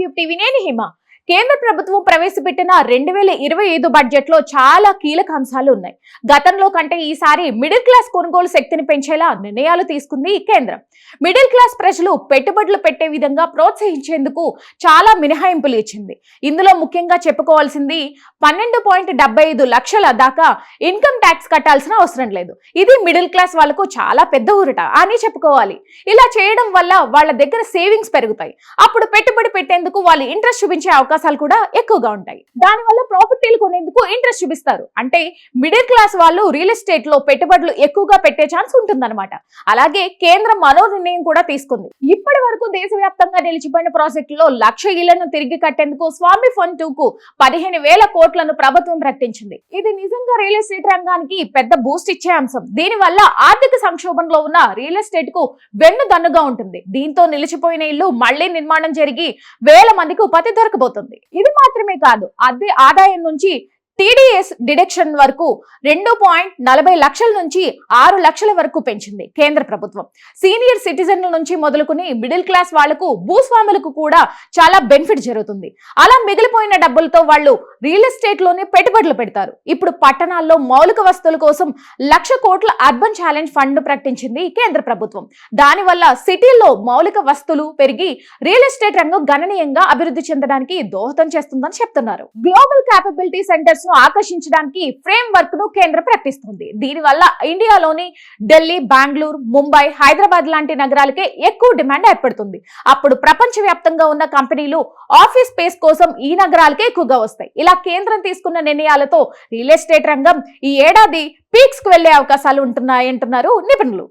Cube TV నేను హిమ. కేంద్ర ప్రభుత్వం ప్రవేశపెట్టిన 2025 బడ్జెట్ లో చాలా కీలక అంశాలు ఉన్నాయి. గతంలో కంటే ఈసారి మిడిల్ క్లాస్ కొనుగోలు శక్తిని పెంచేలా నిర్ణయాలు తీసుకుంది ఈ కేంద్రం. మిడిల్ క్లాస్ ప్రజలు పెట్టుబడులు పెట్టే విధంగా ప్రోత్సహించేందుకు చాలా మినహాయింపులు ఇచ్చింది. ఇందులో ముఖ్యంగా చెప్పుకోవాల్సింది 12.75 లక్షల దాకా ఇన్కమ్ ట్యాక్స్ కట్టాల్సిన అవసరం లేదు. ఇది మిడిల్ క్లాస్ వాళ్ళకు చాలా పెద్ద ఊరట అని చెప్పుకోవాలి. ఇలా చేయడం వల్ల వాళ్ళ దగ్గర సేవింగ్స్ పెరుగుతాయి. అప్పుడు పెట్టుబడి పెట్టేందుకు వాళ్ళు ఇంట్రెస్ట్ చూపించే అవకాశాలు కూడా ఎక్కువగా ఉంటాయి. దానివల్ల ప్రాపర్టీలు కొనేందుకు ఇంట్రెస్ట్ చూపిస్తారు. అంటే మిడిల్ క్లాస్ వాళ్ళు రియల్ ఎస్టేట్ లో పెట్టుబడులు ఎక్కువగా పెట్టే ఛాన్స్ ఉంటుందన్నమాట. అలాగే కేంద్రం మరో నిర్ణయం కూడా తీసుకుంది. ఇప్పటి వరకు దేశవ్యాప్తంగా నిలిచిపోయిన ప్రాజెక్టులో 1,00,000 ఇళ్లను తిరిగి కట్టేందుకు స్వామి ఫండ్ 2 కు 15,000 కోట్లను ప్రభుత్వం ప్రకటించింది. ఇది నిజంగా రియల్ ఎస్టేట్ రంగానికి పెద్ద బూస్ట్ ఇచ్చే అంశం. దీనివల్ల ఆర్థిక సంక్షోభంలో ఉన్న రియల్ ఎస్టేట్ కు వెన్నుదన్నుగా ఉంటుంది. దీంతో నిలిచిపోయిన ఇల్లు మళ్లీ నిర్మాణం జరిగి వేల మందికి ఉపాధి దొరకబోతుంది. ఇది మాత్రమే కాదు, అద్దె ఆదాయం నుంచి టీడీఎస్ డిడక్షన్ వరకు 2.40 లక్షల నుంచి 6 లక్షల వరకు పెంచింది కేంద్ర ప్రభుత్వం. సీనియర్ సిటిజన్ల నుంచి మొదలుకుని మిడిల్ క్లాస్ వాళ్లకు, భూస్వాములకు కూడా చాలా బెనిఫిట్ జరుగుతుంది. అలా మిగిలిపోయిన డబ్బులతో వాళ్ళు రియల్ ఎస్టేట్ లోనే పెట్టుబడులు పెడతారు. ఇప్పుడు పట్టణాల్లో మౌలిక వస్తువుల కోసం 1,00,000 కోట్ల అర్బన్ ఛాలెంజ్ ఫండ్ ప్రకటించింది కేంద్ర ప్రభుత్వం. దానివల్ల సిటీల్లో మౌలిక వస్తువులు పెరిగి రియల్ ఎస్టేట్ రంగం గణనీయంగా అభివృద్ధి చెందడానికి దోహదం చేస్తుందని చెప్తున్నారు. గ్లోబల్ క్యాపబిలిటీ సెంటర్స్ ఆకర్షించడానికి ఫ్రేమ్ వర్క్ ను కేంద్రం ప్రకటిస్తుంది. దీనివల్ల ఇండియాలోని ఢిల్లీ, బెంగళూరు, ముంబై, హైదరాబాద్ లాంటి నగరాలకే ఎక్కువ డిమాండ్ ఏర్పడుతుంది. అప్పుడు ప్రపంచవ్యాప్తంగా ఉన్న కంపెనీలు ఆఫీస్ స్పేస్ కోసం ఈ నగరాలకే ఎక్కువగా వస్తాయి. ఇలా కేంద్రం తీసుకున్న నిర్ణయాలతో రియల్ ఎస్టేట్ రంగం ఈ ఏడాది పీక్స్ కు వెళ్లే అవకాశాలు ఉంటున్నాయంటున్నారు నిపుణులు.